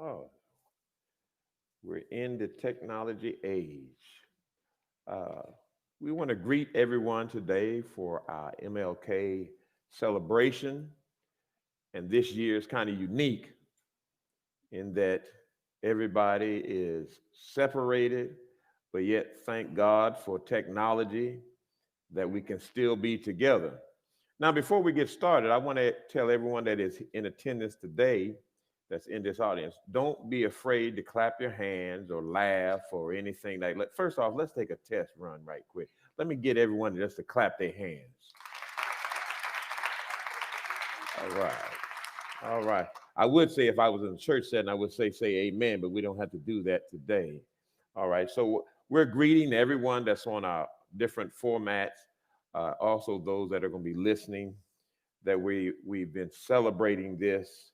Oh, we're in the technology age. Uh, we want to greet everyone today for our MLK celebration. And this year is kind of unique in that everybody is separated, but yet thank God for technology that we can still be together. Now, before we get started, I want to tell everyone that is in attendance today that's in this audience, don't be afraid to clap your hands or laugh or anything like that. First off, let's take a test run right quick. Let me get everyone just to clap their hands. All right. All right. I would say if I was in a church setting, I would say amen, but we don't have to do that today. All right. So we're greeting everyone that's on our different formats, also those that are going to be listening, that we've been celebrating this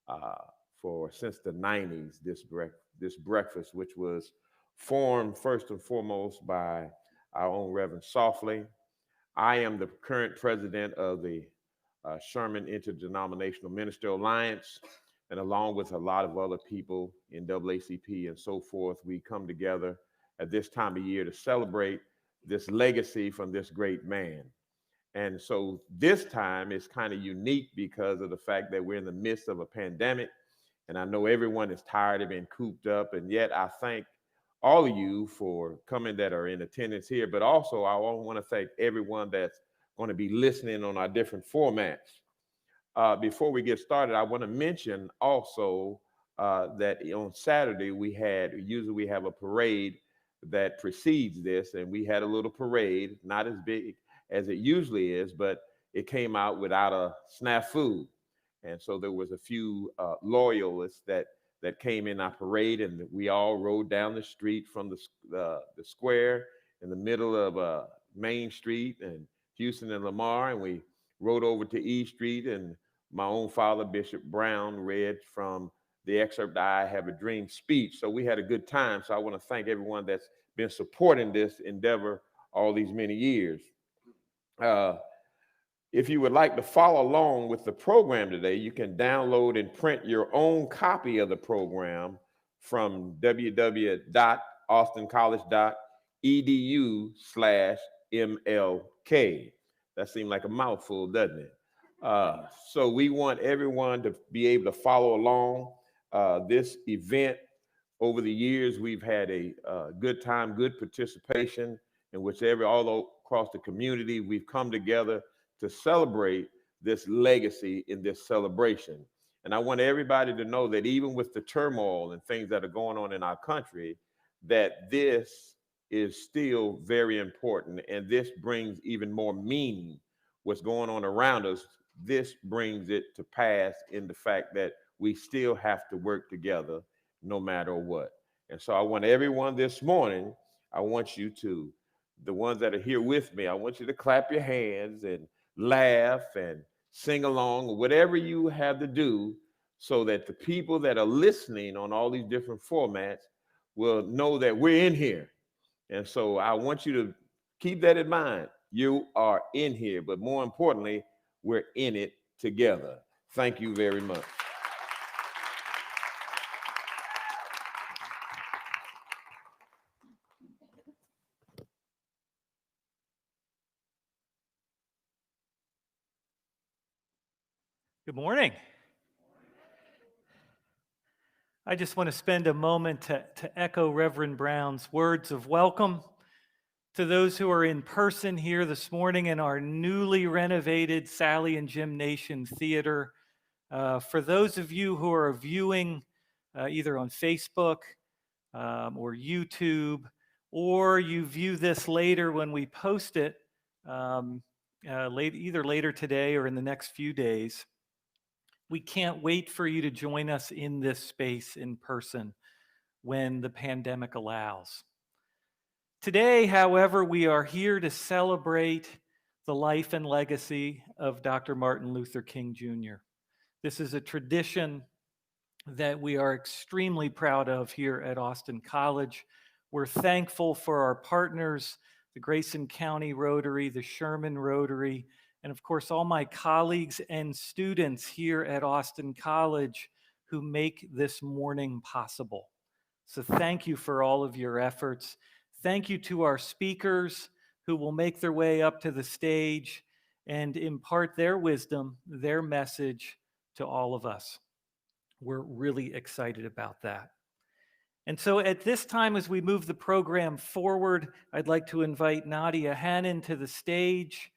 uh, for since the 90s, this breakfast, which was formed first and foremost by our own Reverend Softly. I am the current president of the Sherman Interdenominational Minister Alliance, and along with a lot of other people in AACP and so forth, we come together at this time of year to celebrate this legacy from this great man. And so this time is kind of unique because of the fact that we're in the midst of a pandemic. And I know everyone is tired of being cooped up. And yet I thank all of you for coming that are in attendance here. But also, I want to thank everyone that's going to be listening on our different formats. Before we get started, I want to mention also that on Saturday usually we have a parade that precedes this, and we had a little parade, not as big as it usually is, but it came out without a snafu. And so there was a few loyalists that came in our parade, and we all rode down the street from the square in the middle of Main Street and Houston and Lamar, and we rode over to E Street, and my own father, Bishop Brown, read from the excerpt "I Have a Dream" speech. So we had a good time. So I want to thank everyone that's been supporting this endeavor all these many years. If you would like to follow along with the program today, you can download and print your own copy of the program from www.austincollege.edu/MLK. That seemed like a mouthful, doesn't it? So we want everyone to be able to follow along this event. Over the years, we've had a good time, good participation, in which all across the community, we've come together to celebrate this legacy in this celebration. And I want everybody to know that even with the turmoil and things that are going on in our country, that this is still very important, and this brings even more meaning. What's going on around us, this brings it to pass in the fact that we still have to work together no matter what. And so I want everyone this morning, I want you to, the ones that are here with me, I want you to clap your hands and laugh and sing along, or whatever you have to do, so that the people that are listening on all these different formats will know that we're in here. And so I want you to keep that in mind. You are in here, but more importantly, we're in it together. Thank you very much. Good morning. I just want to spend a moment to echo Reverend Brown's words of welcome to those who are in person here this morning in our newly renovated Sally and Jim Nation Theater. For those of you who are viewing either on Facebook or YouTube, or you view this later when we post it, either later today or in the next few days, we can't wait for you to join us in this space in person when the pandemic allows. Today, however, we are here to celebrate the life and legacy of Dr. Martin Luther King Jr. This is a tradition that we are extremely proud of here at Austin College. We're thankful for our partners, the Grayson County Rotary, the Sherman Rotary, and of course, all my colleagues and students here at Austin College who make this morning possible. So thank you for all of your efforts. Thank you to our speakers who will make their way up to the stage and impart their wisdom, their message to all of us. We're really excited about that. And so at this time, as we move the program forward, I'd like to invite Nadia Hannon to the stage,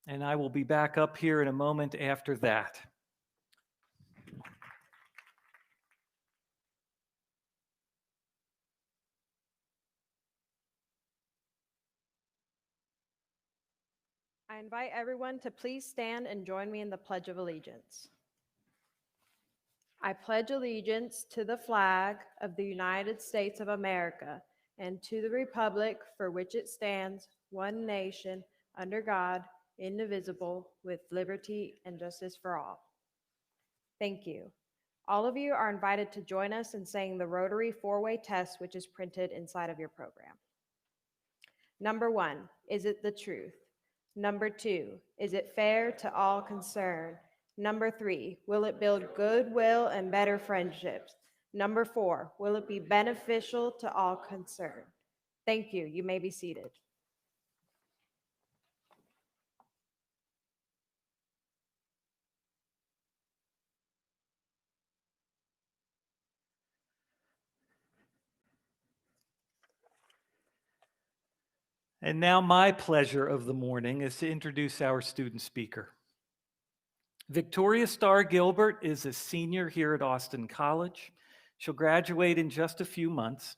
and I will be back up here in a moment after that. I invite everyone to please stand and join me in the Pledge of Allegiance. I pledge allegiance to the flag of the United States of America and to the republic for which it stands, one nation, under God, indivisible, with liberty and justice for all. Thank you. All of you are invited to join us in saying the Rotary four-way test, which is printed inside of your program. Number 1, is it the truth? Number 2, is it fair to all concerned? Number 3, will it build goodwill and better friendships? Number 4, will it be beneficial to all concerned? Thank you. You may be seated. And now my pleasure of the morning is to introduce our student speaker. Victoria Starr Gilbert is a senior here at Austin College. She'll graduate in just a few months.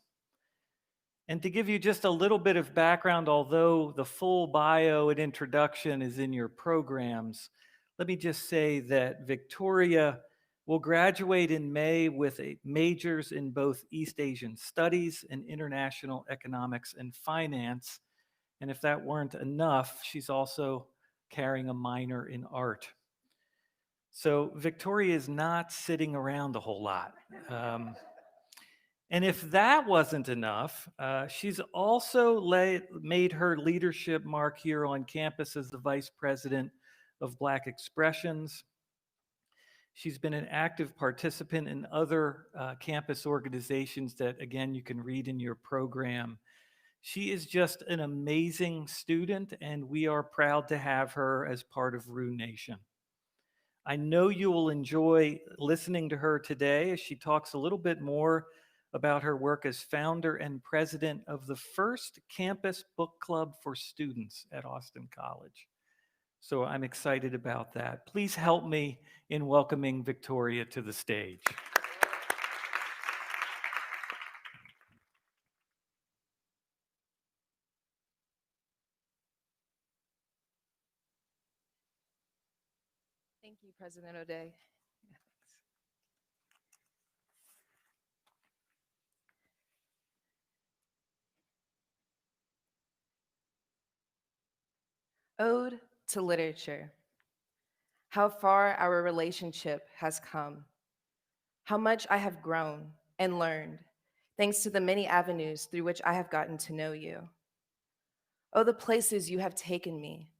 And to give you just a little bit of background, although the full bio and introduction is in your programs, let me just say that Victoria will graduate in May with majors in both East Asian Studies and International Economics and Finance. And if that weren't enough, she's also carrying a minor in art. So Victoria is not sitting around a whole lot. And if that wasn't enough, she's also made her leadership mark here on campus as the Vice President of Black Expressions. She's been an active participant in other campus organizations that, again, you can read in your program. She is just an amazing student, and we are proud to have her as part of Rue Nation. I know you will enjoy listening to her today as she talks a little bit more about her work as founder and president of the first campus book club for students at Austin College. So I'm excited about that. Please help me in welcoming Victoria to the stage. Thank you, President O'Day. Ode to Literature. How far our relationship has come. How much I have grown and learned, thanks to the many avenues through which I have gotten to know you. Oh, the places you have taken me.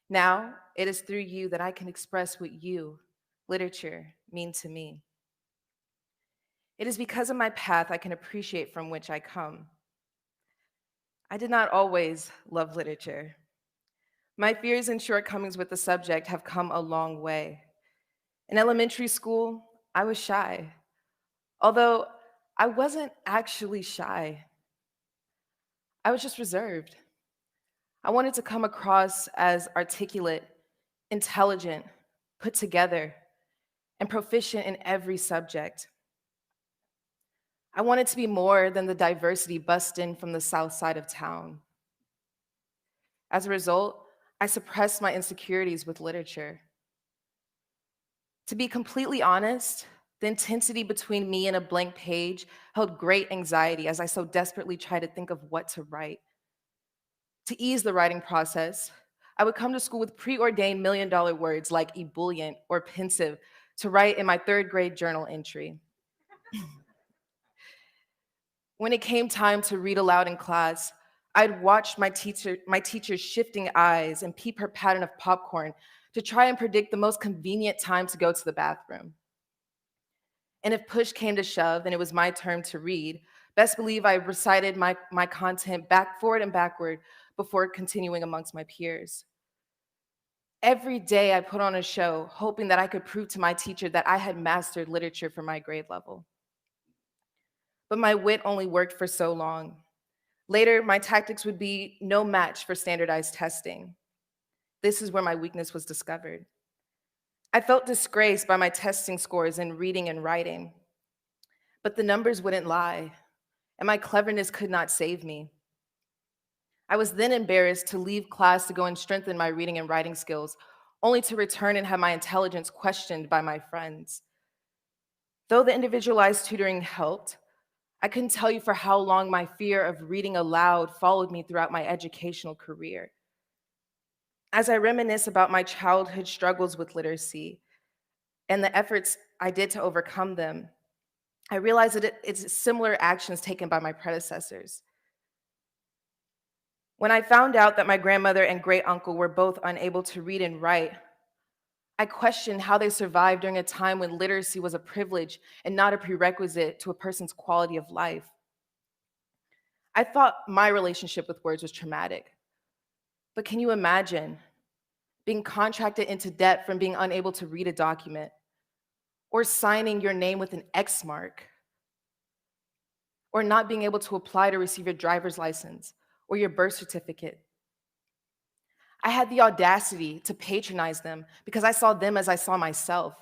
Now, it is through you that I can express what you, literature, mean to me. It is because of my path I can appreciate from which I come. I did not always love literature. My fears and shortcomings with the subject have come a long way. In elementary school, I was shy, although I wasn't actually shy. I was just reserved. I wanted to come across as articulate, intelligent, put together, and proficient in every subject. I wanted to be more than the diversity bussed in from the south side of town. As a result, I suppressed my insecurities with literature. To be completely honest, the intensity between me and a blank page held great anxiety as I so desperately tried to think of what to write. To ease the writing process, I would come to school with preordained million-dollar words like ebullient or pensive to write in my third grade journal entry. When it came time to read aloud in class, I'd watch my teacher's shifting eyes and peep her pattern of popcorn to try and predict the most convenient time to go to the bathroom. And if push came to shove and it was my turn to read, best believe I recited my content forward and backward before continuing amongst my peers. Every day I put on a show, hoping that I could prove to my teacher that I had mastered literature for my grade level. But my wit only worked for so long. Later, my tactics would be no match for standardized testing. This is where my weakness was discovered. I felt disgraced by my testing scores in reading and writing, but the numbers wouldn't lie, and my cleverness could not save me. I was then embarrassed to leave class to go and strengthen my reading and writing skills, only to return and have my intelligence questioned by my friends. Though the individualized tutoring helped, I couldn't tell you for how long my fear of reading aloud followed me throughout my educational career. As I reminisce about my childhood struggles with literacy and the efforts I did to overcome them, I realize that it's similar actions taken by my predecessors. When I found out that my grandmother and great uncle were both unable to read and write, I questioned how they survived during a time when literacy was a privilege and not a prerequisite to a person's quality of life. I thought my relationship with words was traumatic. But can you imagine being contracted into debt from being unable to read a document, or signing your name with an X mark, or not being able to apply to receive your driver's license or your birth certificate? I had the audacity to patronize them because I saw them as I saw myself.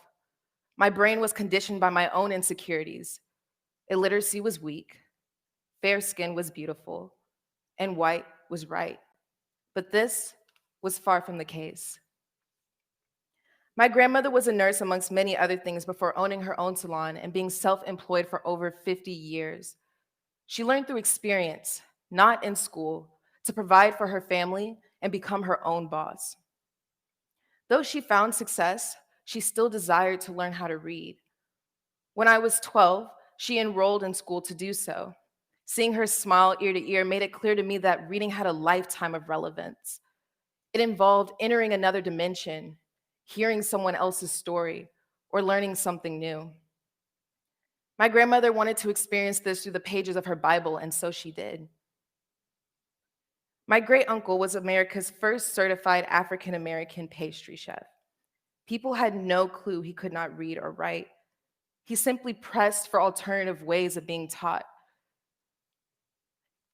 My brain was conditioned by my own insecurities. Illiteracy was weak, fair skin was beautiful, and white was right. But this was far from the case. My grandmother was a nurse amongst many other things before owning her own salon and being self-employed for over 50 years. She learned through experience, not in school, to provide for her family and become her own boss. Though she found success, she still desired to learn how to read. When I was 12, she enrolled in school to do so. Seeing her smile ear to ear made it clear to me that reading had a lifetime of relevance. It involved entering another dimension, hearing someone else's story, or learning something new. My grandmother wanted to experience this through the pages of her Bible, and so she did. My great uncle was America's first certified African American pastry chef. People had no clue he could not read or write. He simply pressed for alternative ways of being taught.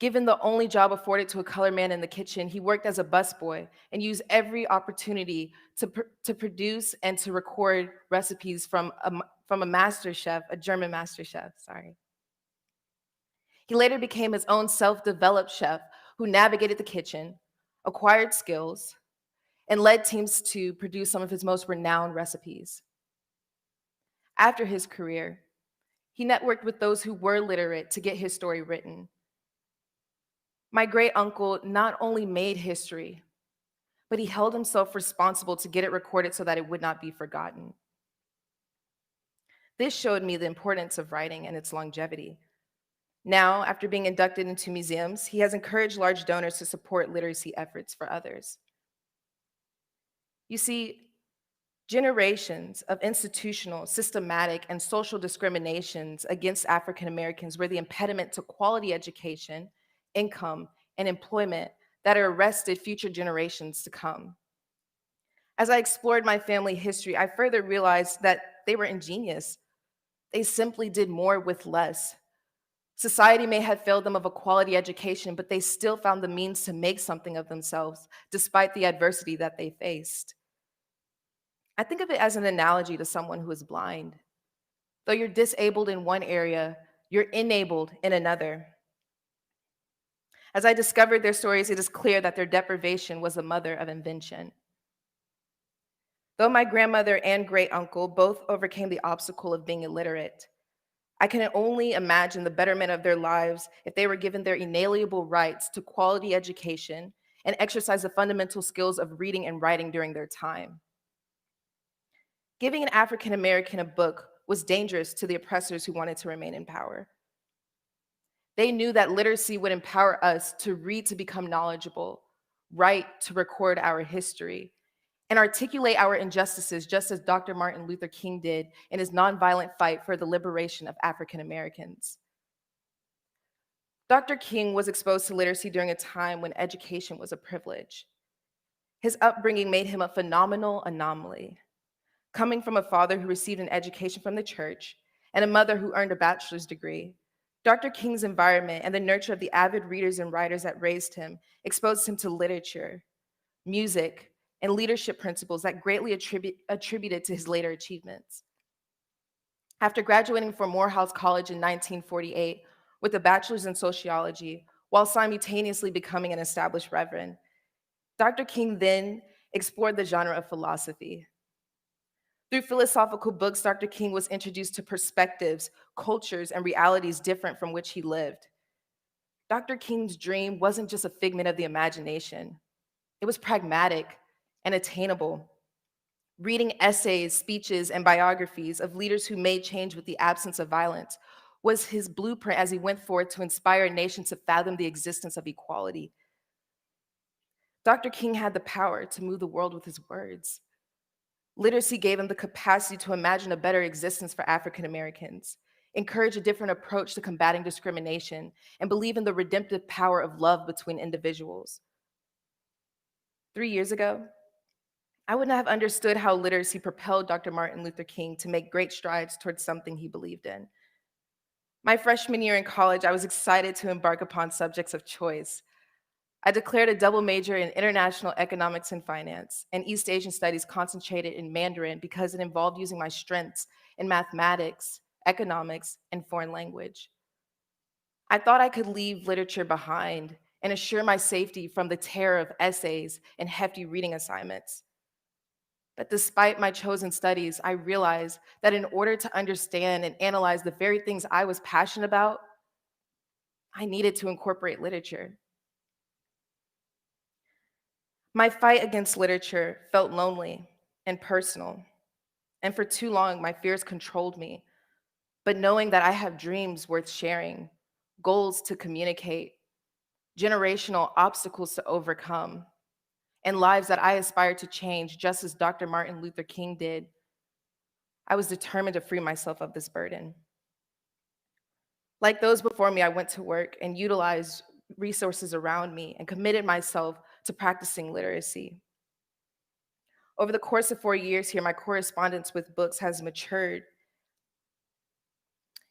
Given the only job afforded to a colored man in the kitchen, he worked as a busboy and used every opportunity to produce and to record recipes from a master chef, a German master chef, sorry. He later became his own self-developed chef who navigated the kitchen, acquired skills, and led teams to produce some of his most renowned recipes. After his career, he networked with those who were literate to get his story written. My great uncle not only made history, but he held himself responsible to get it recorded so that it would not be forgotten. This showed me the importance of writing and its longevity. Now, after being inducted into museums, he has encouraged large donors to support literacy efforts for others. You see, generations of institutional, systematic, and social discriminations against African Americans were the impediment to quality education, income, and employment that arrested future generations to come. As I explored my family history, I further realized that they were ingenious. They simply did more with less. Society may have failed them of a quality education, but they still found the means to make something of themselves, despite the adversity that they faced. I think of it as an analogy to someone who is blind. Though you're disabled in one area, you're enabled in another. As I discovered their stories, it is clear that their deprivation was the mother of invention. Though my grandmother and great uncle both overcame the obstacle of being illiterate, I can only imagine the betterment of their lives if they were given their inalienable rights to quality education and exercise the fundamental skills of reading and writing during their time. Giving an African American a book was dangerous to the oppressors who wanted to remain in power. They knew that literacy would empower us to read to become knowledgeable, write to record our history, and articulate our injustices just as Dr. Martin Luther King did in his nonviolent fight for the liberation of African Americans. Dr. King was exposed to literacy during a time when education was a privilege. His upbringing made him a phenomenal anomaly. Coming from a father who received an education from the church and a mother who earned a bachelor's degree, Dr. King's environment and the nurture of the avid readers and writers that raised him exposed him to literature, music, and leadership principles that greatly attributed to his later achievements. After graduating from Morehouse College in 1948 with a bachelor's in sociology, while simultaneously becoming an established reverend, Dr. King then explored the genre of philosophy. Through philosophical books, Dr. King was introduced to perspectives, cultures, and realities different from which he lived. Dr. King's dream wasn't just a figment of the imagination. It was pragmatic and attainable. Reading essays, speeches, and biographies of leaders who made change with the absence of violence was his blueprint as he went forward to inspire a nation to fathom the existence of equality. Dr. King had the power to move the world with his words. Literacy gave him the capacity to imagine a better existence for African Americans, encourage a different approach to combating discrimination, and believe in the redemptive power of love between individuals. 3 years ago, I would not have understood how literacy propelled Dr. Martin Luther King to make great strides towards something he believed in. My freshman year in college, I was excited to embark upon subjects of choice. I declared a double major in international economics and finance, and East Asian studies concentrated in Mandarin because it involved using my strengths in mathematics, economics, and foreign language. I thought I could leave literature behind and assure my safety from the terror of essays and hefty reading assignments. But despite my chosen studies, I realized that in order to understand and analyze the very things I was passionate about, I needed to incorporate literature. My fight against literature felt lonely and personal, and for too long, my fears controlled me. But knowing that I have dreams worth sharing, goals to communicate, generational obstacles to overcome, and lives that I aspire to change, just as Dr. Martin Luther King did, I was determined to free myself of this burden. Like those before me, I went to work and utilized resources around me and committed myself to practicing literacy. Over the course of 4 years here, my correspondence with books has matured,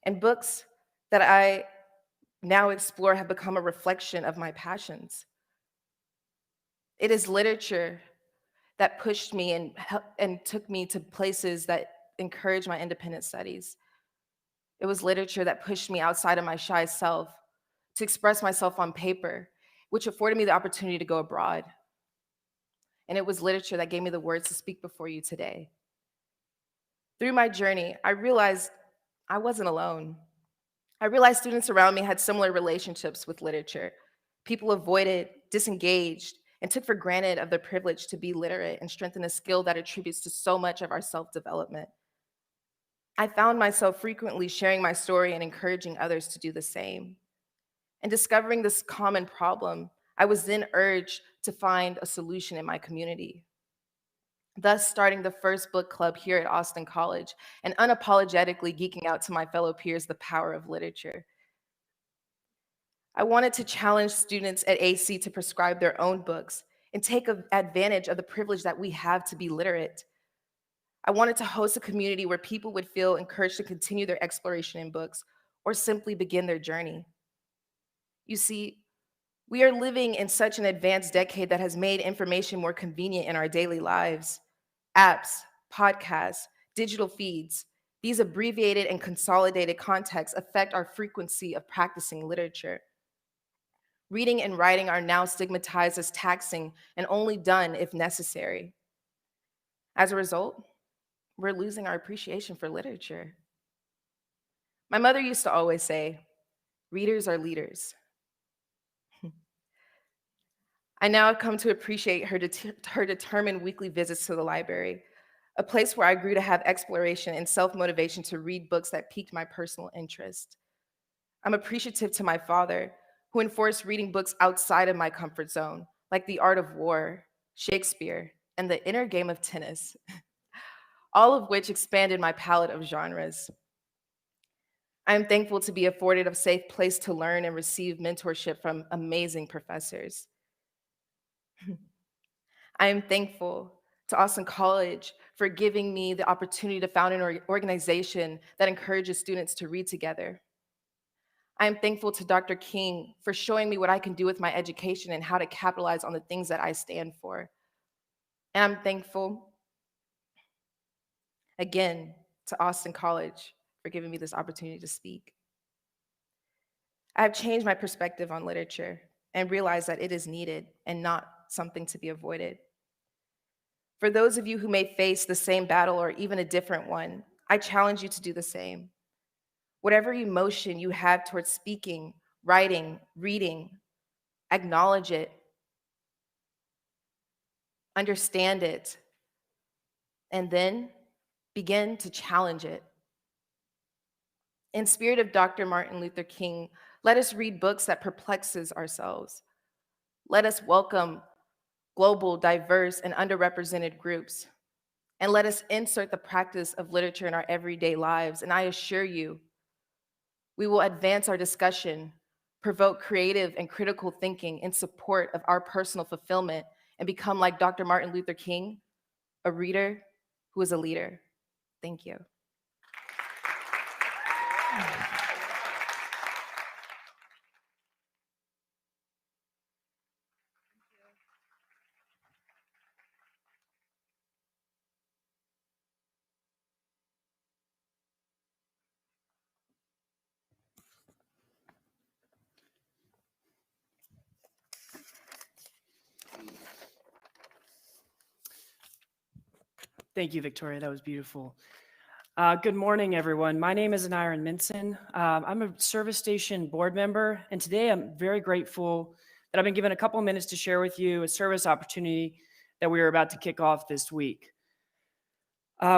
and books that I now explore have become a reflection of my passions. It is literature that pushed me and took me to places that encouraged my independent studies. It was literature that pushed me outside of my shy self to express myself on paper, which afforded me the opportunity to go abroad. And it was literature that gave me the words to speak before you today. Through my journey, I realized I wasn't alone. I realized students around me had similar relationships with literature. People avoided, disengaged, and took for granted of their privilege to be literate and strengthen a skill that attributes to so much of our self-development. I found myself frequently sharing my story and encouraging others to do the same. And discovering this common problem, I was then urged to find a solution in my community. Thus, starting the first book club here at Austin College and unapologetically geeking out to my fellow peers the power of literature. I wanted to challenge students at AC to prescribe their own books and take advantage of the privilege that we have to be literate. I wanted to host a community where people would feel encouraged to continue their exploration in books or simply begin their journey. You see, we are living in such an advanced decade that has made information more convenient in our daily lives. Apps, podcasts, digital feeds, these abbreviated and consolidated contexts affect our frequency of practicing literature. Reading and writing are now stigmatized as taxing and only done if necessary. As a result, we're losing our appreciation for literature. My mother used to always say, readers are leaders. I now have come to appreciate her determined weekly visits to the library, a place where I grew to have exploration and self-motivation to read books that piqued my personal interest. I'm appreciative to my father, who enforced reading books outside of my comfort zone, like The Art of War, Shakespeare, and The Inner Game of Tennis, all of which expanded my palette of genres. I am thankful to be afforded a safe place to learn and receive mentorship from amazing professors. I am thankful to Austin College for giving me the opportunity to found an organization that encourages students to read together. I am thankful to Dr. King for showing me what I can do with my education and how to capitalize on the things that I stand for. And I'm thankful, again, to Austin College for giving me this opportunity to speak. I have changed my perspective on literature and realized that it is needed and not something to be avoided. For those of you who may face the same battle or even a different one, I challenge you to do the same. Whatever emotion you have towards speaking, writing, reading, acknowledge it, understand it, and then begin to challenge it. In spirit of Dr. Martin Luther King, let us read books that perplexes ourselves. Let us welcome global, diverse, and underrepresented groups. And let us insert the practice of literature in our everyday lives. And I assure you, we will advance our discussion, provoke creative and critical thinking in support of our personal fulfillment, and become like Dr. Martin Luther King, a reader who is a leader. Thank you. Thank you, Victoria. That was beautiful. Good morning, everyone. My name is Aniran Minson. I'm a service station board member, and today I'm very grateful that I've been given a couple of minutes to share with you a service opportunity that we are about to kick off this week.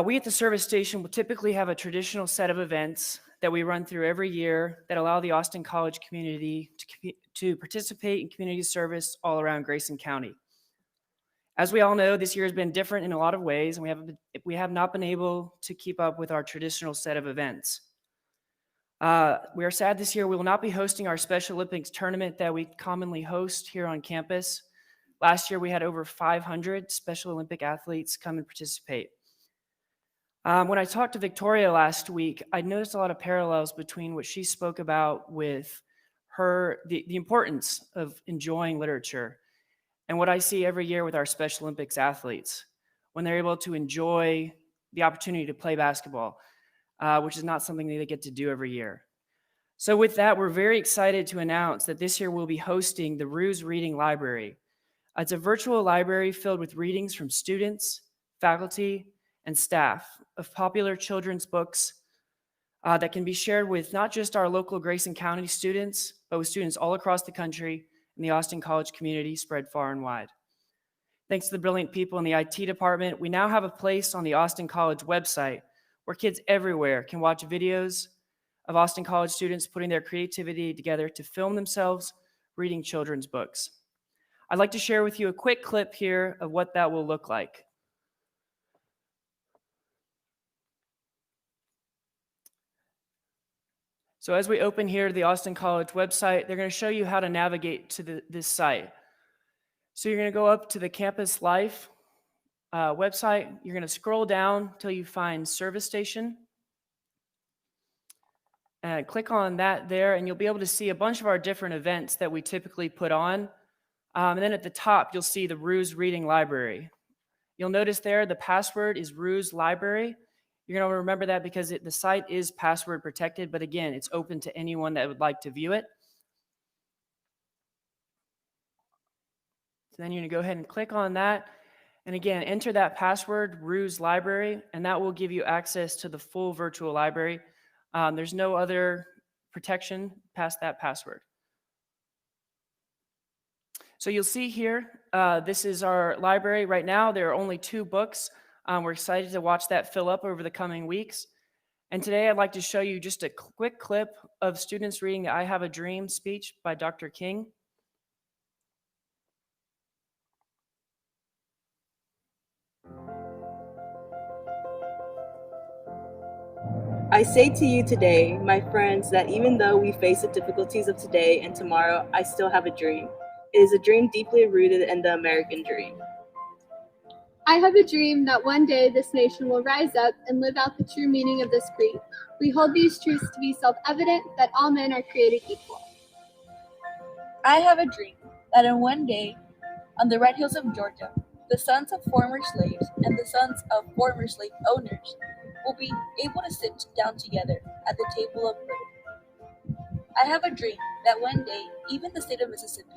We at the service station will typically have a traditional set of events that we run through every year that allow the Austin College community to participate in community service all around Grayson County. As we all know, this year has been different in a lot of ways, and we have not been able to keep up with our traditional set of events. We are sad this year we will not be hosting our Special Olympics tournament that we commonly host here on campus. Last year, we had over 500 Special Olympic athletes come and participate. When I talked to Victoria last week, I noticed a lot of parallels between what she spoke about with the importance of enjoying literature and what I see every year with our Special Olympics athletes when they're able to enjoy the opportunity to play basketball, which is not something they get to do every year. So with that, we're very excited to announce that this year we'll be hosting the Ruse Reading Library. It's a virtual library filled with readings from students, faculty, and staff of popular children's books that can be shared with not just our local Grayson County students, but with students all across the country and the Austin College community spread far and wide. Thanks to the brilliant people in the IT department, we now have a place on the Austin College website where kids everywhere can watch videos of Austin College students putting their creativity together to film themselves reading children's books. I'd like to share with you a quick clip here of what that will look like. So as we open here to the Austin College website, they're going to show you how to navigate to this site. So you're going to go up to the Campus Life website. You're going to scroll down until you find Service Station. And click on that there, and you'll be able to see a bunch of our different events that we typically put on. And then at the top, you'll see the Ruse Reading Library. You'll notice there the password is Ruse Library. You're going to remember that because the site is password protected, but again, it's open to anyone that would like to view it. So then you're going to go ahead and click on that. And again, enter that password, Ruse Library, and that will give you access to the full virtual library. There's no other protection past that password. So you'll see here, this is our library. Right now, there are only 2 books. We're excited to watch that fill up over the coming weeks. And today I'd like to show you just a quick clip of students reading the I Have a Dream speech by Dr. King. I say to you today, my friends, that even though we face the difficulties of today and tomorrow, I still have a dream. It is a dream deeply rooted in the American dream. I have a dream that one day this nation will rise up and live out the true meaning of this creed. We hold these truths to be self-evident, that all men are created equal. I have a dream that in one day, on the red hills of Georgia, the sons of former slaves and the sons of former slave owners will be able to sit down together at the table of birth. I have a dream that one day, even the state of Mississippi,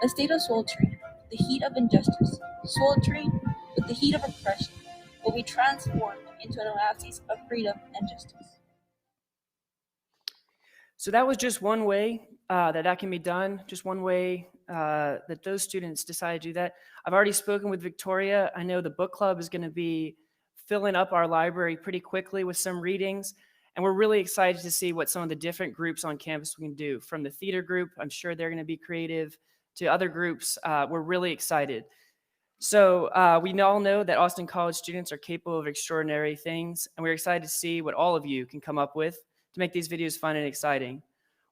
a state of sweltering, the heat of injustice, sweltering with the heat of oppression, will be transformed into an oasis of freedom and justice. So that was just one way that can be done, just one way that those students decide to do that. I've already spoken with Victoria. I know the book club is going to be filling up our library pretty quickly with some readings, and we're really excited to see what some of the different groups on campus we can do. From the theater group, I'm sure they're going to be creative, to other groups. We're really excited. So we all know that Austin College students are capable of extraordinary things, and we're excited to see what all of you can come up with to make these videos fun and exciting.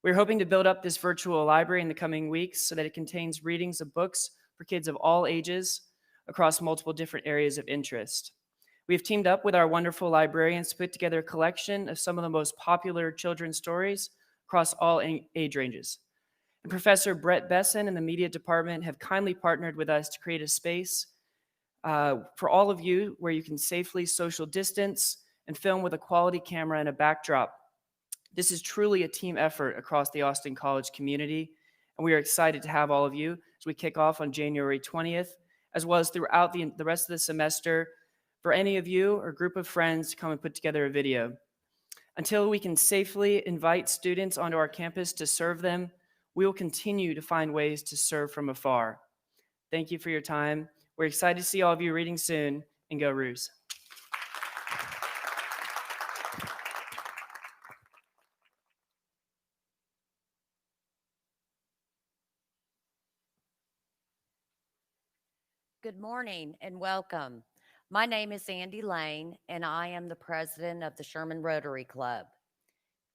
We're hoping to build up this virtual library in the coming weeks so that it contains readings of books for kids of all ages across multiple different areas of interest. We have teamed up with our wonderful librarians to put together a collection of some of the most popular children's stories across all age ranges. And Professor Brett Besson and the media department have kindly partnered with us to create a space for all of you where you can safely social distance and film with a quality camera and a backdrop. This is truly a team effort across the Austin College community, and we are excited to have all of you as we kick off on January 20th, as well as throughout the rest of the semester for any of you or group of friends to come and put together a video. Until we can safely invite students onto our campus to serve them, we will continue to find ways to serve from afar. Thank you for your time. We're excited to see all of you reading soon, and go Roos. Good morning and welcome. My name is Andy Lane, and I am the president of the Sherman Rotary Club.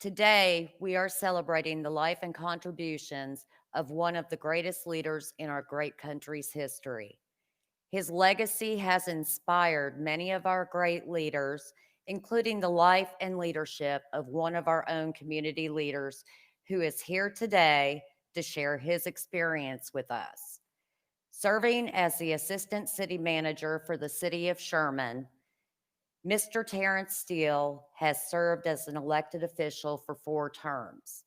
Today, we are celebrating the life and contributions of one of the greatest leaders in our great country's history. His legacy has inspired many of our great leaders, including the life and leadership of one of our own community leaders who is here today to share his experience with us. Serving as the Assistant City Manager for the City of Sherman, Mr. Terrence Steele has served as an elected official for 4 terms.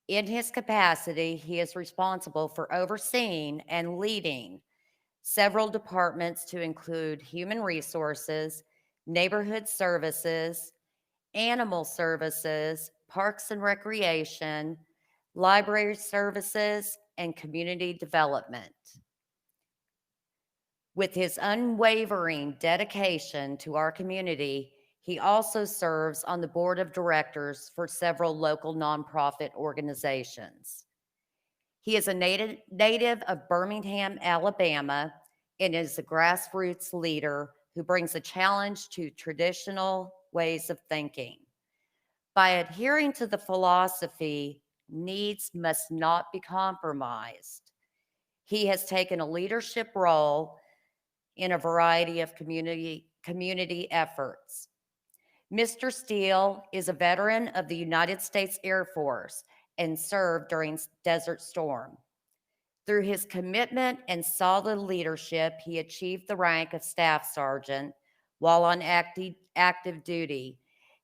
In his capacity, he is responsible for overseeing and leading several departments to include Human Resources, Neighborhood Services, Animal Services, Parks and Recreation, Library Services, and Community Development. With his unwavering dedication to our community, he also serves on the board of directors for several local nonprofit organizations. He is a native of Birmingham, Alabama, and is a grassroots leader who brings a challenge to traditional ways of thinking. By adhering to the philosophy, needs must not be compromised, he has taken a leadership role in a variety of community efforts. Mr. Steele is a veteran of the United States Air Force and served during Desert Storm. Through his commitment and solid leadership, he achieved the rank of Staff Sergeant while on active duty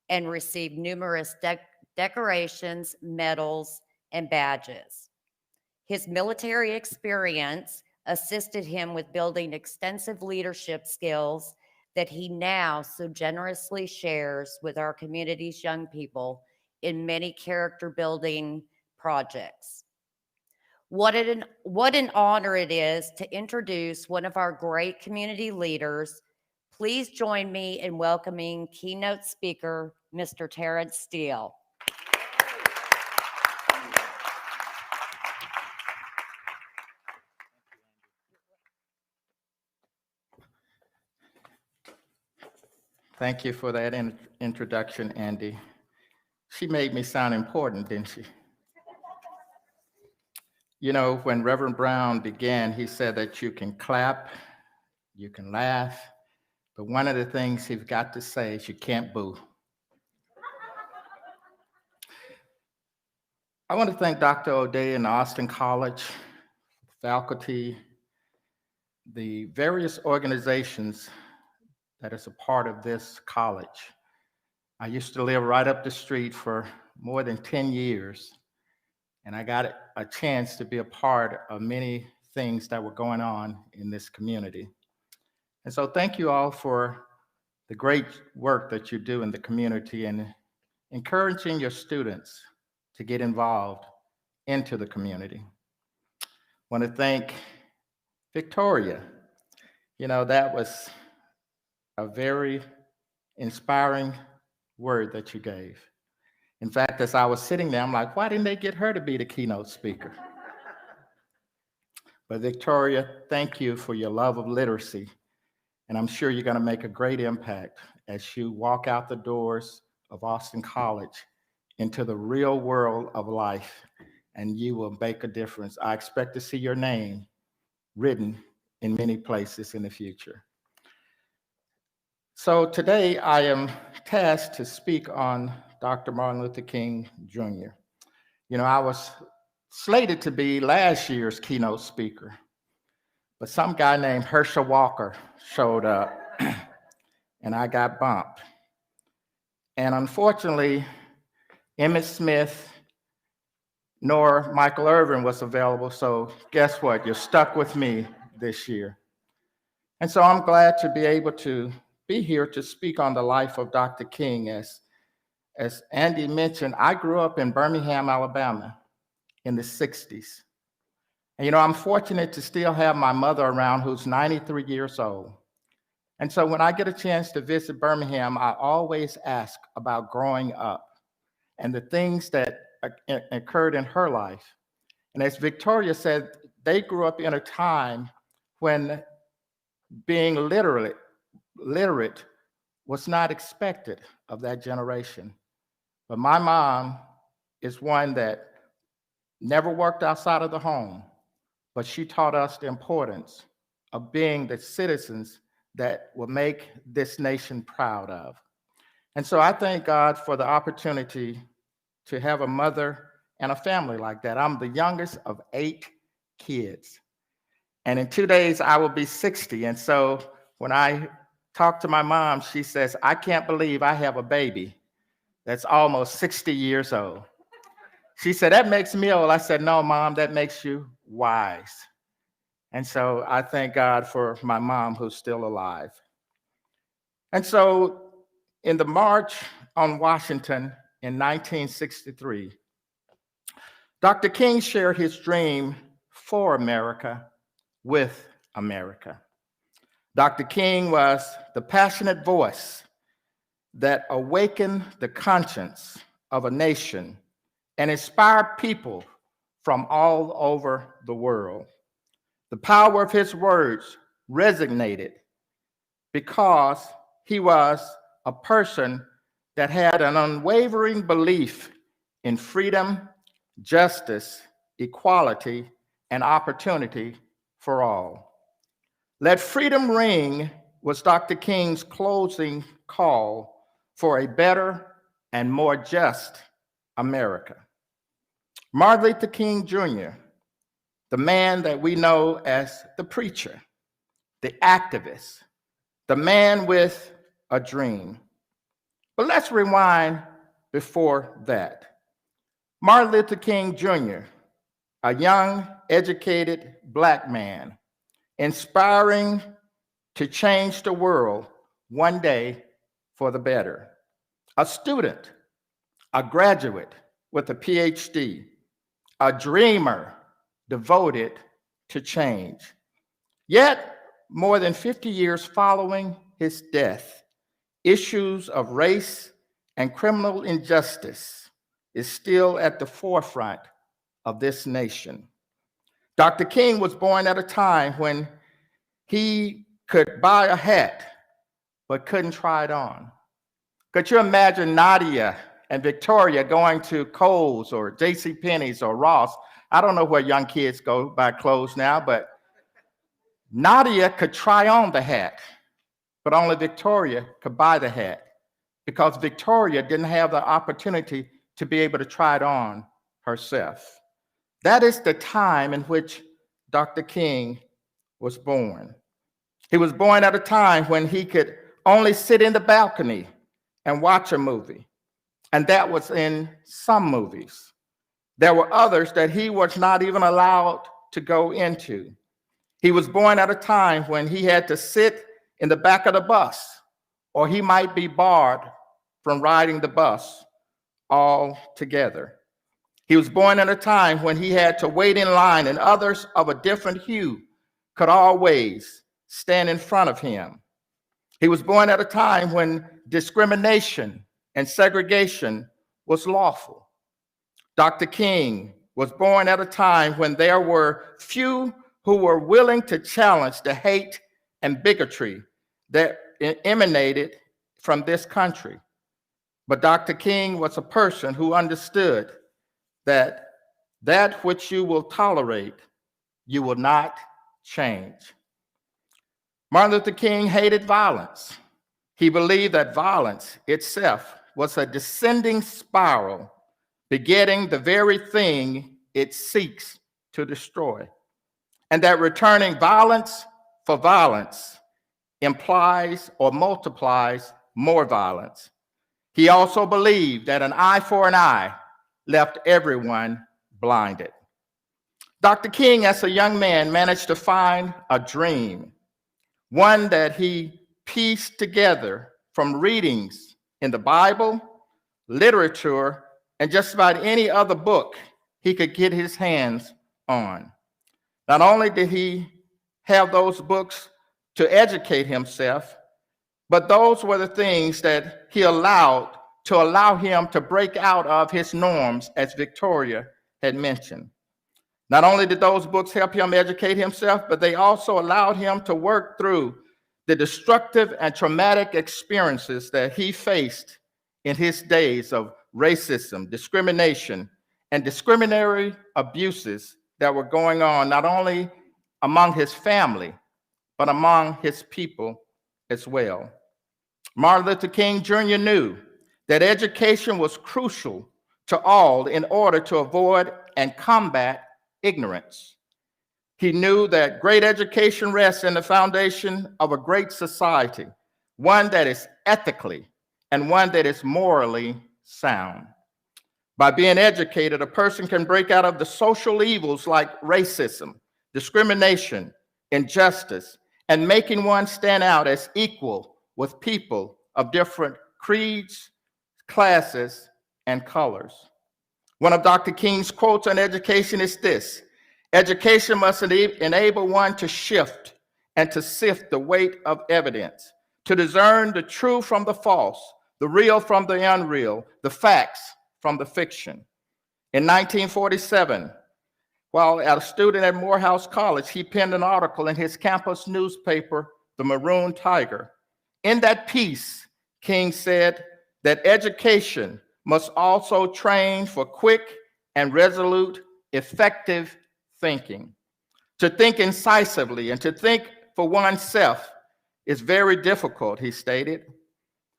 and received numerous decorations, medals, and badges. His military experience assisted him with building extensive leadership skills that he now so generously shares with our community's young people in many character building projects. What an honor it is to introduce one of our great community leaders. Please join me in welcoming keynote speaker, Mr. Terrence Steele. Thank you for that introduction, Andy. She made me sound important, didn't she? You know, when Reverend Brown began, he said that you can clap, you can laugh, but one of the things he's got to say is you can't boo. I want to thank Dr. O'Day and Austin College, faculty, the various organizations that is a part of this college. I used to live right up the street for more than 10 years, and I got a chance to be a part of many things that were going on in this community. And so thank you all for the great work that you do in the community and encouraging your students to get involved into the community. I want to thank Victoria. You know, that was a very inspiring word that you gave. In fact, as I was sitting there, I'm like, why didn't they get her to be the keynote speaker? But Victoria, thank you for your love of literacy. And I'm sure you're going to make a great impact as you walk out the doors of Austin College into the real world of life, and you will make a difference. I expect to see your name written in many places in the future. So today I am tasked to speak on Dr. Martin Luther King Jr. You know, I was slated to be last year's keynote speaker, but some guy named Herschel Walker showed up and I got bumped. And unfortunately, Emmett Smith nor Michael Irvin was available, so guess what? You're stuck with me this year. And so I'm glad to be able to be here to speak on the life of Dr. King. As Andy mentioned, I grew up in Birmingham, Alabama in the 60s. And I'm fortunate to still have my mother around who's 93 years old. And so when I get a chance to visit Birmingham, I always ask about growing up and the things that occurred in her life. And as Victoria said, they grew up in a time when being literate was not expected of that generation. But my mom is one that never worked outside of the home, but she taught us the importance of being the citizens that will make this nation proud of. And so I thank God for the opportunity to have a mother and a family like that. I'm the youngest of 8 kids. And in 2 days, I will be 60. And so when I talk to my mom, she says, I can't believe I have a baby that's almost 60 years old. She said, that makes me old. I said, no, Mom, that makes you wise. And so I thank God for my mom who's still alive. And so in the March on Washington in 1963, Dr. King shared his dream for America with America. Dr. King was the passionate voice that awakened the conscience of a nation and inspired people from all over the world. The power of his words resonated because he was a person that had an unwavering belief in freedom, justice, equality, and opportunity for all. Let freedom ring was Dr. King's closing call for a better and more just America. Martin Luther King Jr., the man that we know as the preacher, the activist, the man with a dream. But let's rewind before that. Martin Luther King Jr., a young, educated Black man, inspiring to change the world one day for the better. A student, a graduate with a PhD, a dreamer devoted to change. Yet, more than 50 years following his death, issues of race and criminal injustice is still at the forefront of this nation. Dr. King was born at a time when he could buy a hat, but couldn't try it on. Could you imagine Nadia and Victoria going to Kohl's or JCPenney's or Ross? I don't know where young kids go buy clothes now, but Nadia could try on the hat, but only Victoria could buy the hat because Victoria didn't have the opportunity to be able to try it on herself. That is the time in which Dr. King was born. He was born at a time when he could only sit in the balcony and watch a movie, and that was in some movies. There were others that he was not even allowed to go into. He was born at a time when he had to sit in the back of the bus, or he might be barred from riding the bus altogether. He was born at a time when he had to wait in line, and others of a different hue could always stand in front of him. He was born at a time when discrimination and segregation was lawful. Dr. King was born at a time when there were few who were willing to challenge the hate and bigotry that emanated from this country. But Dr. King was a person who understood that that which you will tolerate, you will not change. Martin Luther King hated violence. He believed that violence itself was a descending spiral, begetting the very thing it seeks to destroy, and that returning violence for violence implies or multiplies more violence. He also believed that an eye for an eye left everyone blinded. Dr. King, as a young man, managed to find a dream. one that he pieced together from readings in the Bible, literature, and just about any other book he could get his hands on. Not only did he have those books to educate himself, but those were the things that he allowed to allow him to break out of his norms, as Victoria had mentioned. Not only did those books help him educate himself, but they also allowed him to work through the destructive and traumatic experiences that he faced in his days of racism, discrimination, and discriminatory abuses that were going on not only among his family, but among his people as well. Martin Luther King Jr. knew that education was crucial to all in order to avoid and combat ignorance. He knew that great education rests in the foundation of a great society, one that is ethically and one that is morally sound. By being educated, a person can break out of the social evils like racism, discrimination, injustice, and making one stand out as equal with people of different creeds, classes, and colors. One of Dr. King's quotes on education is this: education must enable one to shift and to sift the weight of evidence, to discern the true from the false, the real from the unreal, the facts from the fiction. In 1947, while a student at Morehouse College, he penned an article in his campus newspaper, The Maroon Tiger. In that piece, King said that education must also train for quick and resolute, effective thinking. To think incisively and to think for oneself is very difficult, he stated.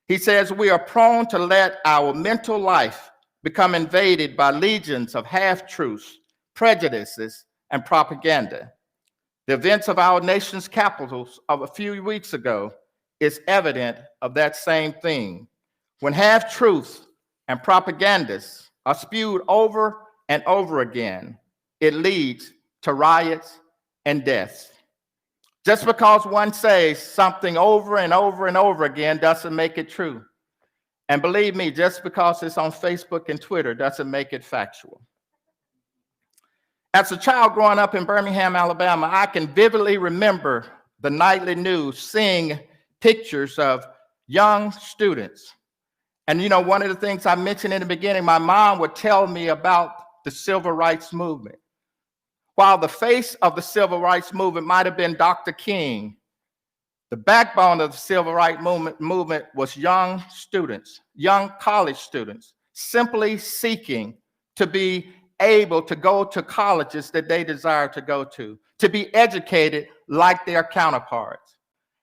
He says, we are prone to let our mental life become invaded by legions of half-truths, prejudices, and propaganda. The events of our nation's capitals of a few weeks ago is evident of that same thing. When half-truths and propagandas are spewed over and over again, it leads to riots and deaths. Just because one says something over and over and over again doesn't make it true. And believe me, just because it's on Facebook and Twitter doesn't make it factual. As a child growing up in Birmingham, Alabama, I can vividly remember the nightly news, seeing pictures of young students. And you know, one of the things I mentioned in the beginning, my mom would tell me about the civil rights movement. While the face of the civil rights movement might have been Dr. King, the backbone of the civil rights movement was young students, young college students, simply seeking to be able to go to colleges that they desire to go to be educated like their counterparts.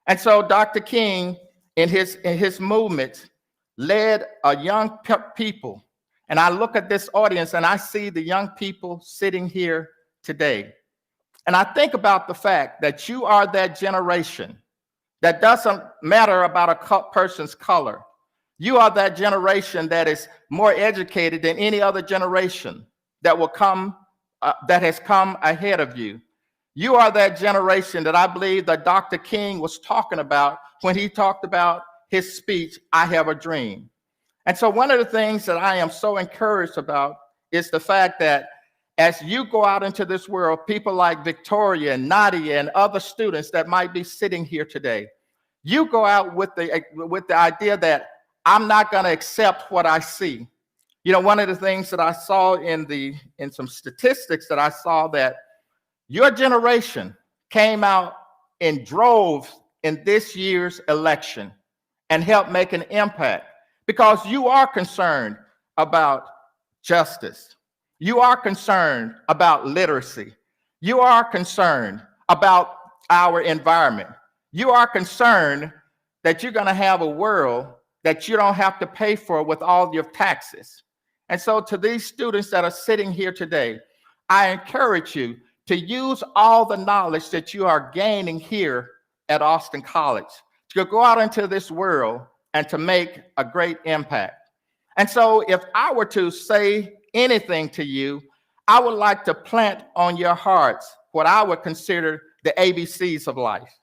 And so Dr. King, in his movement, led a young people. And I look at this audience and I see the young people sitting here today. And I think about the fact that you are that generation that doesn't matter about a person's color. You are that generation that is more educated than any other generation that will come, that has come ahead of you. You are that generation that I believe that Dr. King was talking about when he talked about his speech, I Have a Dream. And so one of the things that I am so encouraged about is the fact that as you go out into this world, people like Victoria and Nadia and other students that might be sitting here today, you go out with the idea that I'm not going to accept what I see. You know, one of the things that I saw in some statistics that I saw, that your generation came out in droves in this year's election and helped make an impact because you are concerned about justice. You are concerned about literacy. You are concerned about our environment. You are concerned that you're going to have a world that you don't have to pay for with all your taxes. And so to these students that are sitting here today, I encourage you to use all the knowledge that you are gaining here at Austin College to go out into this world and to make a great impact. And so if I were to say anything to you, I would like to plant on your hearts what I would consider the ABCs of life.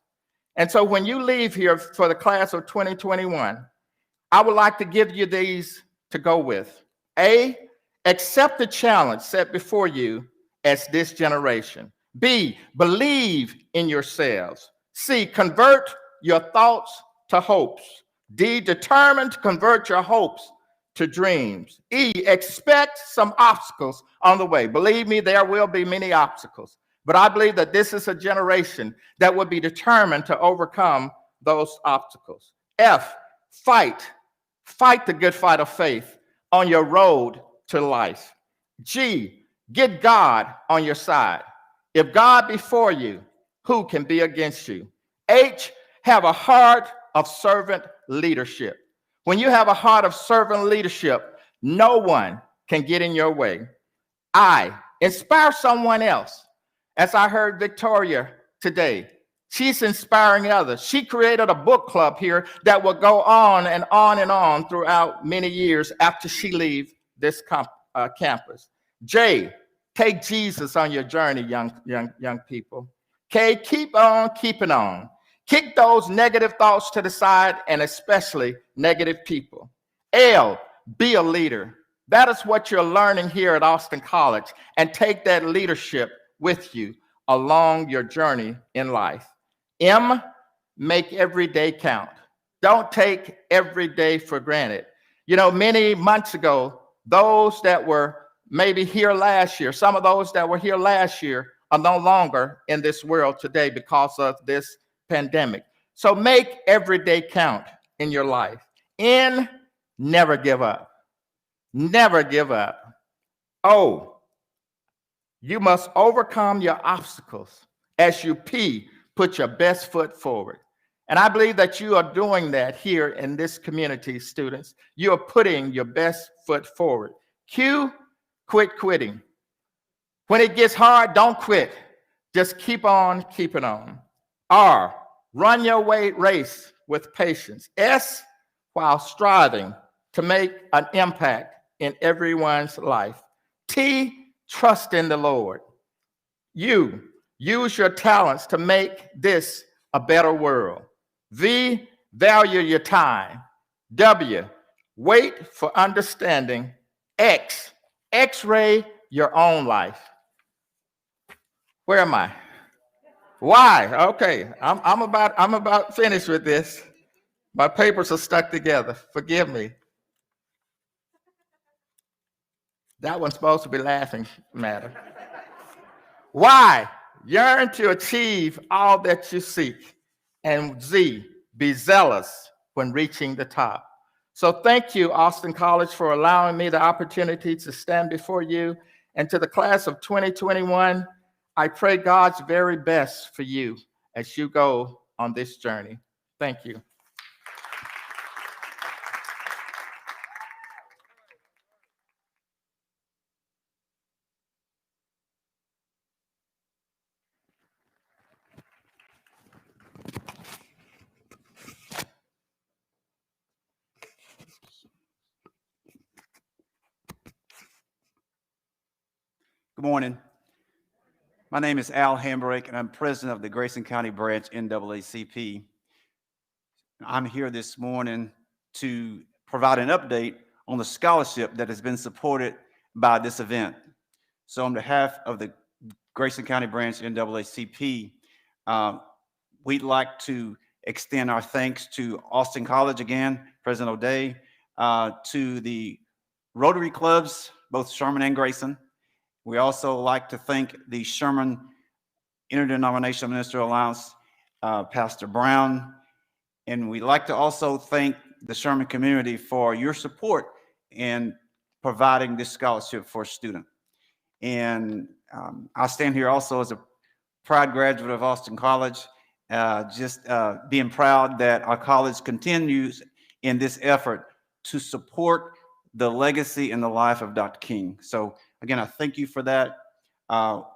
And so when you leave here for the class of 2021, I would like to give you these to go with. A, accept the challenge set before you as this generation. B, believe in yourselves. C, convert your thoughts to hopes. D, determine to convert your hopes to dreams. E, expect some obstacles on the way. Believe me, there will be many obstacles. But I believe that this is a generation that will be determined to overcome those obstacles. F, fight. Fight the good fight of faith on your road to life. G, get God on your side. If God be for you, who can be against you? H, have a heart of servant leadership. When you have a heart of servant leadership, no one can get in your way. I, inspire someone else. As I heard Victoria today, she's inspiring others. She created a book club here that will go on and on and on throughout many years after she leaves this campus. J, take Jesus on your journey, young people. K, keep on keeping on. Kick those negative thoughts to the side, and especially negative people. L, be a leader. That is what you're learning here at Austin College, and take that leadership with you along your journey in life. M, make every day count. Don't take every day for granted. You know, many months ago, those that were maybe here last year, some of those that were here last year are no longer in this world today because of this pandemic. So make every day count in your life. N, never give up. Never give up. O, you must overcome your obstacles. As you P, put your best foot forward. And I believe that you are doing that here in this community, students. You are putting your best foot forward. Q, quit quitting. When it gets hard, don't quit. Just keep on keeping on. R, run your race with patience. S, while striving to make an impact in everyone's life. T, trust in the Lord. U, use your talents to make this a better world. V, value your time. W, wait for understanding. X, X-ray your own life. Where am I? Y, okay, I'm about finished with this. My papers are stuck together. Forgive me. That one's supposed to be laughing matter. Y, yearn to achieve all that you seek. And Z, be zealous when reaching the top. So thank you, Austin College, for allowing me the opportunity to stand before you. And to the class of 2021, I pray God's very best for you as you go on this journey. Thank you. Good morning. My name is Al Hambrick, and I'm president of the Grayson County Branch NAACP. I'm here this morning to provide an update on the scholarship that has been supported by this event. So on behalf of the Grayson County Branch NAACP, we'd like to extend our thanks to Austin College again, President O'Day, to the Rotary Clubs, both Sherman and Grayson. We also like to thank the Sherman Interdenominational Ministerial Alliance, Pastor Brown, and we'd like to also thank the Sherman community for your support in providing this scholarship for a student. And I stand here also as a proud graduate of Austin College, just being proud that our college continues in this effort to support the legacy and the life of Dr. King. So again, I thank you for that.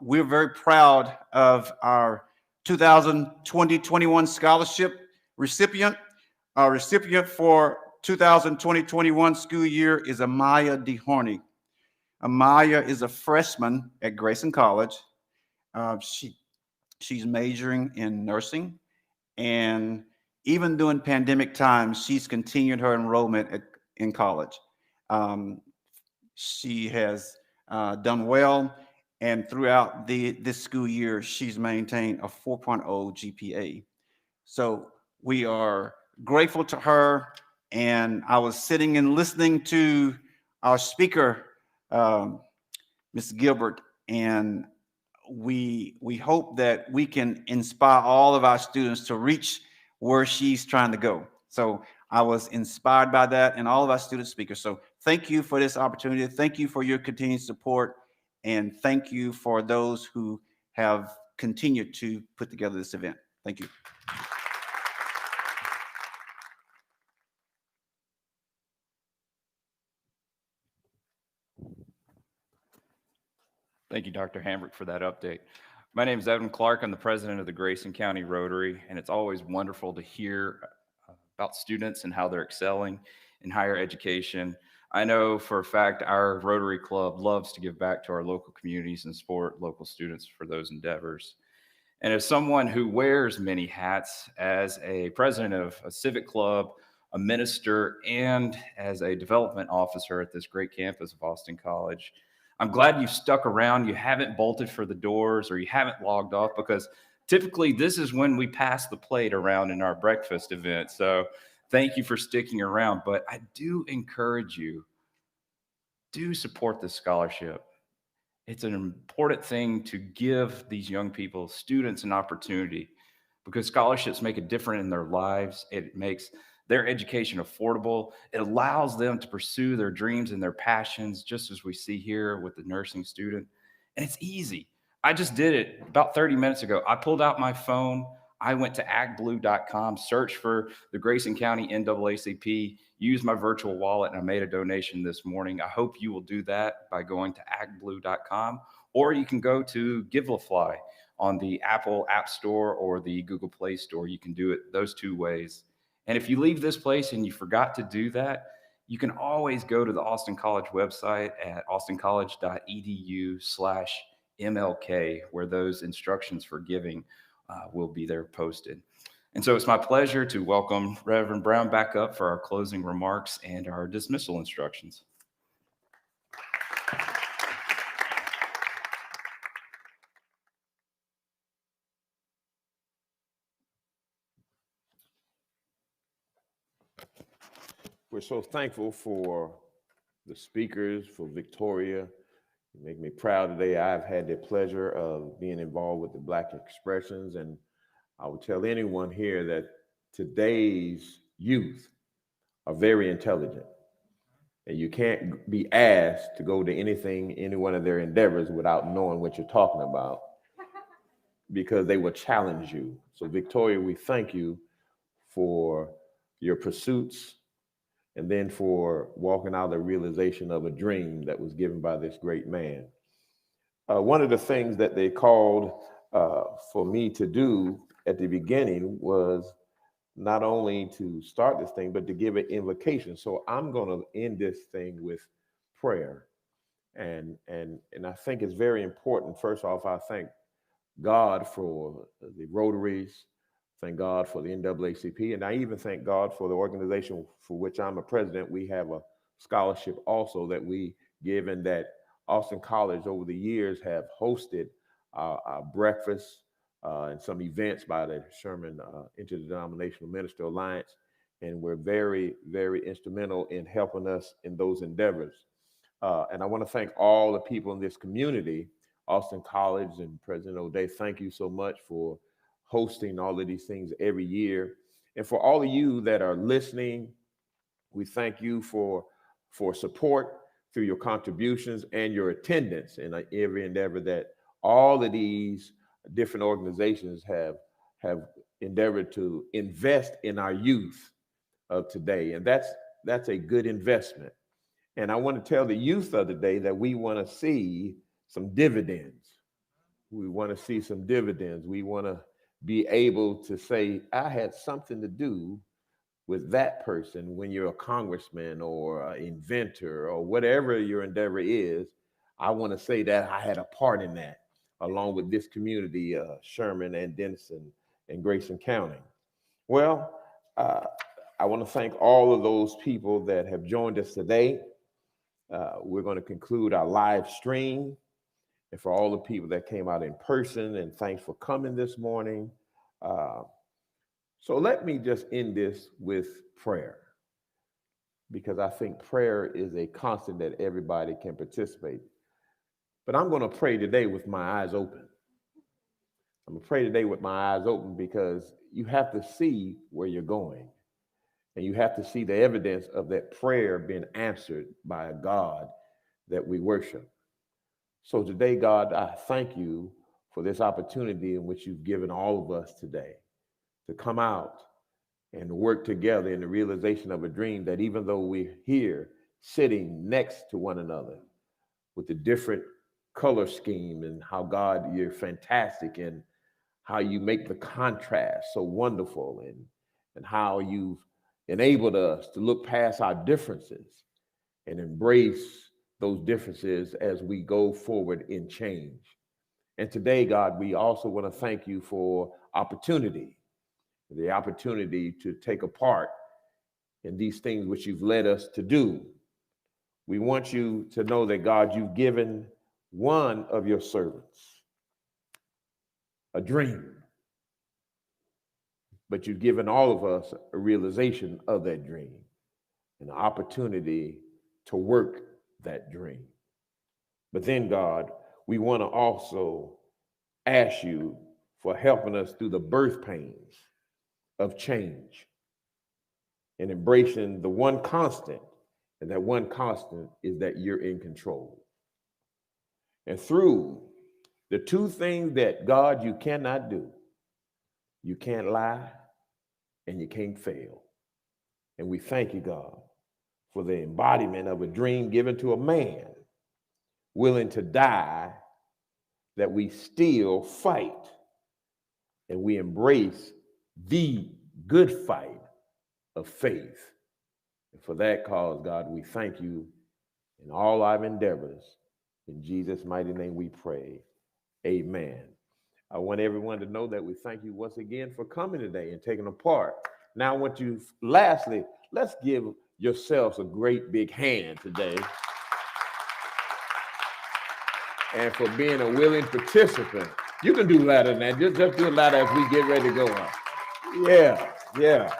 We're very proud of our 2020-21 scholarship recipient. Our recipient for 2020-21 school year is Amaya DeHorny. Amaya is a freshman at Grayson College. She's majoring in nursing, And even during pandemic times, she's continued her enrollment in college. She has done well, and throughout this school year, she's maintained a 4.0 GPA. So we are grateful to her. And I was sitting and listening to our speaker, Ms. Gilbert, and we hope that we can inspire all of our students to reach where she's trying to go. So I was inspired by that and all of our student speakers. So thank you for this opportunity. Thank you for your continued support. And thank you for those who have continued to put together this event. Thank you. Thank you, Dr. Hambrick, for that update. My name is Evan Clark. I'm the president of the Grayson County Rotary, and it's always wonderful to hear about students and how they're excelling in higher education. I know for a fact our Rotary Club loves to give back to our local communities and support local students for those endeavors. And as someone who wears many hats as a president of a civic club, a minister, and as a development officer at this great campus of Austin College, I'm glad you stuck around. You haven't bolted for the doors or you haven't logged off, because typically this is when we pass the plate around in our breakfast event. So thank you for sticking around. But I do encourage you, do support this scholarship. It's an important thing to give these young people, students, an opportunity, because scholarships make a difference in their lives. It makes their education affordable. It allows them to pursue their dreams and their passions, just as we see here with the nursing student. And it's easy. I just did it about 30 minutes ago. I pulled out my phone. I went to actblue.com, searched for the Grayson County NAACP, used my virtual wallet, and I made a donation this morning. I hope you will do that by going to actblue.com, or you can go to Givelify on the Apple App Store or the Google Play Store. You can do it those two ways. And if you leave this place and you forgot to do that, you can always go to the Austin College website at austincollege.edu/MLK, where those instructions for giving will be there posted. And so it's my pleasure to welcome Reverend Brown back up for our closing remarks and our dismissal instructions. We're so thankful for the speakers, for Victoria. You make me proud today. I've had the pleasure of being involved with the Black Expressions, and I would tell anyone here that today's youth are very intelligent, and you can't be asked to go to any one of their endeavors without knowing what you're talking about, because they will challenge you. So Victoria, we thank you for your pursuits, and then for walking out the realization of a dream that was given by this great man. One of the things that they called for me to do at the beginning was not only to start this thing, but to give an invocation. So I'm going to end this thing with prayer. And I think it's very important. First off, I thank God for the Rotaries, thank God for the NAACP, and I even thank God for the organization for which I'm a president. We have a scholarship also that we give, and that Austin College over the years have hosted our breakfast and some events by the Sherman Interdenominational Minister Alliance, and we're very, very instrumental in helping us in those endeavors. And I want to thank all the people in this community, Austin College and President O'Day. Thank you so much for hosting all of these things every year. And for all of you that are listening, we thank you for support through your contributions and your attendance in every endeavor that all of these different organizations have endeavored to invest in our youth of today. And that's a good investment. And I want to tell the youth of the day that we want to see some dividends. We want to see some dividends. We want to be able to say, I had something to do with that person. When you're a congressman or an inventor or whatever your endeavor is, I want to say that I had a part in that, along with this community, Sherman and Denison and Grayson County. Well, I want to thank all of those people that have joined us today. We're going to conclude our live stream. And for all the people that came out in person, and thanks for coming this morning. So let me just end this with prayer, because I think prayer is a constant that everybody can participate. But I'm going to pray today with my eyes open. I'm going to pray today with my eyes open because you have to see where you're going. And you have to see the evidence of that prayer being answered by a God that we worship. So today, God, I thank you for this opportunity in which you've given all of us today to come out and work together in the realization of a dream, that even though we're here sitting next to one another with the different color scheme and how, God, you're fantastic, and how you make the contrast so wonderful, and how you've enabled us to look past our differences and embrace those differences as we go forward in change. And today, God, we also want to thank you for opportunity, the opportunity to take a part in these things which you've led us to do. We want you to know that, God, you've given one of your servants a dream, but you've given all of us a realization of that dream, an opportunity to work that dream. But then, God, we want to also ask you for helping us through the birth pains of change and embracing the one constant, and that one constant is that you're in control. And through the two things that, God, you cannot do, you can't lie and you can't fail. And we thank you, God, for the embodiment of a dream given to a man willing to die, that we still fight and we embrace the good fight of faith. And for that cause, God, we thank you in all our endeavors. In Jesus' mighty name we pray. Amen. I want everyone to know that we thank you once again for coming today and taking a part. Now I want you, lastly, let's give yourselves a great big hand today. And for being a willing participant. You can do louder than that. Just do it louder as we get ready to go on. Yeah.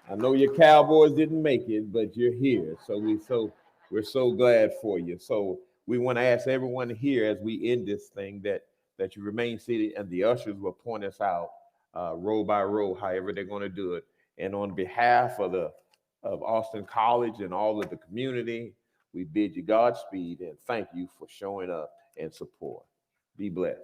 I know your Cowboys didn't make it, but you're here. So we're so glad for you. So we want to ask everyone here as we end this thing that you remain seated, and the ushers will point us out row by row, however they're going to do it. And on behalf of Austin College and all of the community, we bid you Godspeed and thank you for showing up and support. Be blessed.